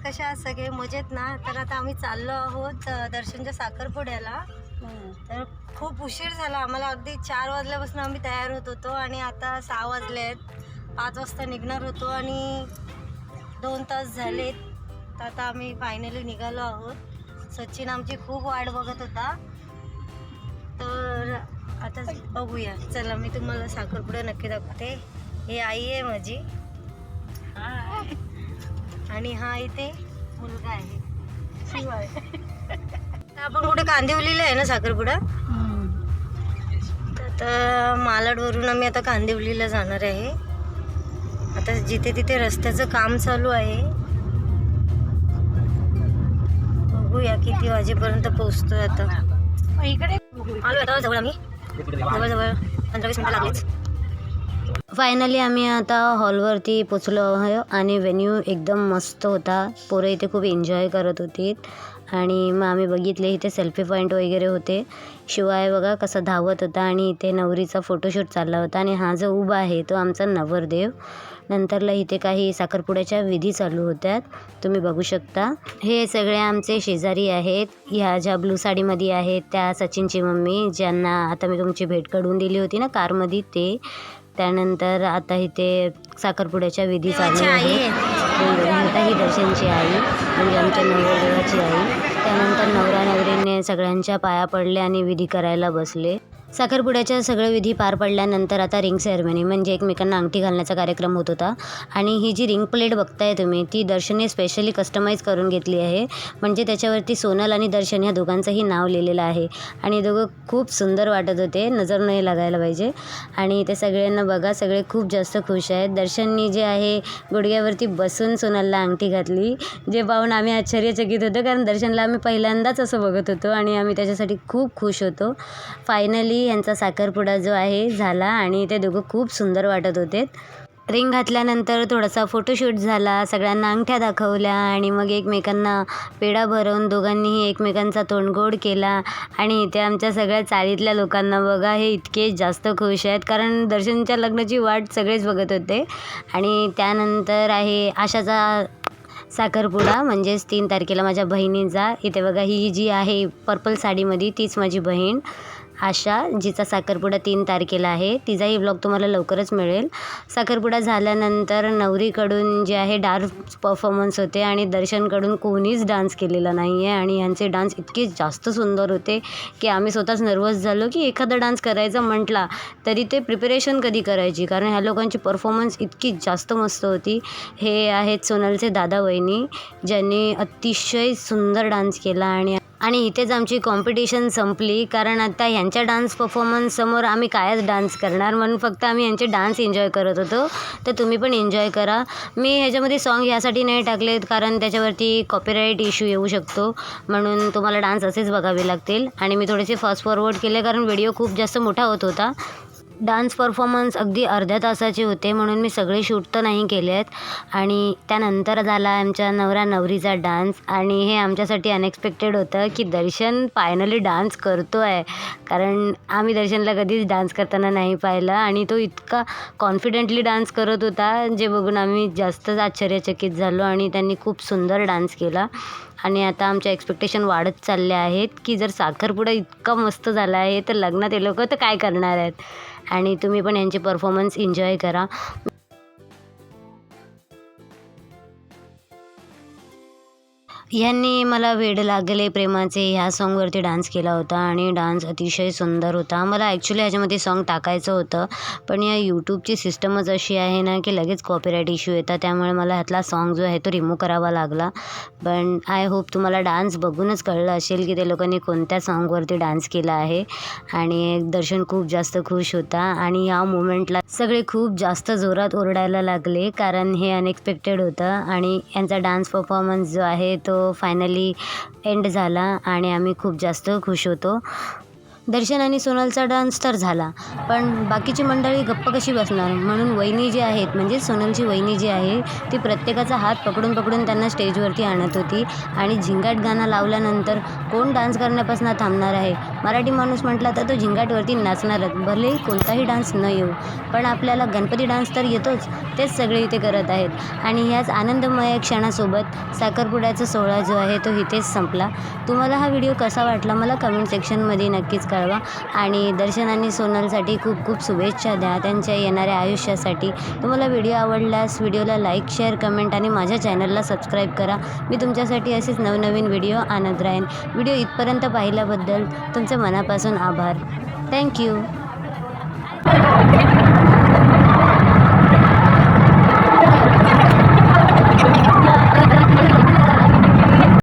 कशा आहात सगळे? मजेत ना? तर आता आम्ही चाललो आहोत दर्शनच्या साखरपुड्याला. तर खूप उशीर झाला आम्हाला, अगदी 4 वाजल्यापासून आम्ही तयार होत होतो आणि आता 6 वाजले आहेत. 5 वाजता निघणार होतो आणि 2 तास झालेत. तर आता आम्ही फायनली निघालो आहोत. सचिन आमची खूप वाट बघत होता. तर आता बघूया. चला मी तुम्हाला साखरपुडा नक्की दाखवते. ही आई आहे माझी आणि हा इथे मुलगा आहे, शिव आहे. तर आपण कुठे कांदिवलीला आहे ना साखरपुडा. तर मालाडवरून आम्ही आता कांदिवलीला जाणार आहे. आता जिथे तिथे रस्त्याचं काम चालू आहे. बघूया किती वाजेपर्यंत पोहोचतोय. आता इकडे आलो आता जवळ, आम्ही जवळजवळ 15-20 मिनिटं लागलीच. फायनली आम्ही आता हॉलवरती पोचलो आहे आणि व्हेन्यू एकदम मस्त होता. पोरं इथे खूप एन्जॉय करत होती आणि मग आम्ही बघितले इथे सेल्फी पॉईंट वगैरे होते. शिवाय बघा कसा धावत होता आणि इथे नवरीचा फोटोशूट चालला होता आणि हा जो उभा आहे तो आमचा नवरदेव. नंतरला इथे काही साखरपुड्याच्या विधी चालू होत्या, तुम्ही बघू शकता. हे सगळे आमचे शेजारी आहेत. ह्या ज्या ब्लू साडीमध्ये आहेत त्या सचिनची मम्मी, ज्यांना आता मी तुमची भेट करून दिली होती ना कारमध्ये, ते. त्यानंतर आता इथे साखरपुड्याच्या विधी चालू आहेत. आता ही दर्शनची आई म्हणजे आमच्या नवरदेवाची आई. त्यानंतर नवरा नवरीने सगळ्यांच्या पाया पडले आणि विधी करायला बसले. साखरपुड्याच्या सगळे विधी पार पडल्यानंतर आता रिंग सेरेमनी म्हणजे एकमेकांना अंगठी घालण्याचा कार्यक्रम होत होता. आणि ही जी रिंग प्लेट बघताय तुम्ही, ती दर्शनने स्पेशली कस्टमाइज करून घेतली आहे. म्हणजे त्याच्यावरती सोनल आणि दर्शन ह्या दोघांचंही नाव लिहिलेलं आहे आणि दोघं खूप सुंदर वाटत होते, नजर नाही लागायला पाहिजे. आणि ते सगळ्यांना बघा, सगळे खूप जास्त खुश आहेत. दर्शननी जे आहे गुडघ्यावरती बसून सोनलला अंगठी घातली, जे पाहून आम्ही आश्चर्यचकित होतो, कारण दर्शनला आम्ही पहिल्यांदाच असं बघत होतो आणि आम्ही त्याच्यासाठी खूप खुश होतो. फायनली यांचा साखरपुडा जो आहे झाला आणि ते दोघं खूप सुंदर वाटत होते. रिंग घातल्यानंतर थोडासा फोटोशूट झाला, सगळ्यांना अंगठ्या दाखवल्या आणि मग एकमेकांना पेढा भरवून दोघांनीही एकमेकांचा तोंडगोड केला. आणि इथे आमच्या सगळ्या चाळीतल्या लोकांना बघा, हे इतके जास्त खुश आहेत कारण दर्शनच्या लग्नाची वाट सगळेच बघत होते. आणि त्यानंतर आहे आशाचा साखरपुडा, म्हणजेच 3 तारखेला माझ्या बहिणीचा. इथे बघा, ही जी आहे पर्पल साडीमध्ये तीच माझी बहीण आशा, जिचा साखरपुडा 3 तारखेला आहे. तिचाही व्लॉग तुम्हाला लवकरच मिळेल. साखरपुडा झाल्यानंतर नवरीकडून जे आहे डान्स परफॉर्मन्स होते आणि दर्शनकडून कोणीच डान्स केलेला नाही आहे आणि यांचे डान्स इतके जास्त सुंदर होते की आम्ही स्वतःच नर्वस झालो की एखादा डान्स करायचा म्हटला तरी ते प्रिपरेशन कधी करायची, कारण ह्या लोकांची परफॉर्मन्स इतकी जास्त मस्त होती. हे आहेत सोनलचे दादा वहिनी, ज्यांनी अतिशय सुंदर डान्स केला. आणि इथेच आमची कॉम्पिटिशन संपली, कारण आता ह्यांच्या डान्स परफॉर्मन्ससमोर आम्ही कायच डान्स करणार, म्हणून फक्त आम्ही यांचे डान्स एन्जॉय करत होतो. तर तुम्ही पण एन्जॉय करा. मी ह्याच्यामध्ये सॉन्ग ह्यासाठी नाही टाकलेत कारण त्याच्यावरती कॉपीराईट इश्यू येऊ शकतो, म्हणून तुम्हाला डान्स असेच बघावे लागतील. आणि मी थोडेसे फास्ट फॉरवर्ड केले कारण व्हिडिओ खूप जास्त मोठा होत होता. डान्स परफॉर्मन्स अगदी अर्ध्या तासाचे होते, म्हणून मी सगळे शूट तर नाही केले आहेत. आणि त्यानंतर झाला आमच्या नवरा नवरीचा डान्स आणि हे आमच्यासाठी अनएक्सपेक्टेड होतं की दर्शन फायनली डान्स करतो आहे, कारण आम्ही दर्शनला कधीच डान्स करताना नाही पाहिलं आणि तो इतका कॉन्फिडेंटली डान्स करत होता, जे बघून आम्ही जास्तच आश्चर्यचकित झालो. आणि त्यांनी खूप सुंदर डान्स केला. आणि आता आमच्या एक्सपेक्टेशन वाढत चालले आहेत की जर साखरपुडा इतका मस्त झाला आहे तर लग्नात हे लोक तर काय करणार आहेत. आणि तुम्ही पण यांची परफॉर्मन्स एन्जॉय करा. ह्यांनी मला वेड लागले प्रेमाचे ह्या सॉन्गवरती डान्स केला होता आणि डान्स अतिशय सुंदर होता. मला ॲक्च्युली ह्याच्यामध्ये सॉन्ग टाकायचं होतं, पण या यूट्यूबची सिस्टमच अशी आहे ना की लगेच कॉपीराईट इश्यू येतात, त्यामुळे मला ह्यातला सॉन्ग जो आहे तो रिमूव्ह करावा लागला. पण आय होप तुम्हाला डान्स बघूनच कळलं असेल की ते लोकांनी कोणत्या सॉन्गवरती डान्स केला आहे. आणि दर्शन खूप जास्त खुश होता आणि ह्या मोमेंटला सगळे खूप जास्त जोरात ओरडायला लागले, कारण हे अनएक्सपेक्टेड होतं. आणि यांचा डान्स परफॉर्मन्स जो आहे तो फायनली एंड झाला आणि आम्ही खूप जास्त खुश होतो. दर्शन आणि सोनलचा डान्स तर झाला, पण बाकीची मंडळी गप्प कशी बसणार, म्हणून वहिनी जी आहेत म्हणजे सोनलची वहिनी जी आहे ती प्रत्येकाचा हात पकडून पकडून त्यांना स्टेजवरती आणत होती. आणि झिंगाट गाणं लावल्यानंतर कोण डान्स करण्यापासून थांबणार आहे. मराठी माणूस म्हटला तर तो झिंगाटवरती नाचणारच, भलेही कोणताही डान्स न येऊ, पण आपल्याला गणपती डान्स तर येतोच. तेच सगळे इथे करत आहेत. आणि ह्याच आनंदमय क्षणासोबत साखरपुड्याचा सोहळा जो आहे तो इथेच संपला. तुम्हाला हा व्हिडिओ कसा वाटला मला कमेंट सेक्शनमध्ये नक्कीच कळवा. आणि दर्शन आणि सोनलसाठी खूप खूप शुभेच्छा द्या त्यांच्या येणाऱ्या आयुष्यासाठी. तुम्हाला व्हिडिओ आवडल्यास व्हिडिओला लाईक, शेअर, कमेंट आणि माझ्या चॅनलला सबस्क्राईब करा. मी तुमच्यासाठी असेच नवनवीन व्हिडिओ आणत राहीन. व्हिडिओ इथपर्यंत पाहिल्याबद्दल तुमचं मनापासून आभार. थँक्यू.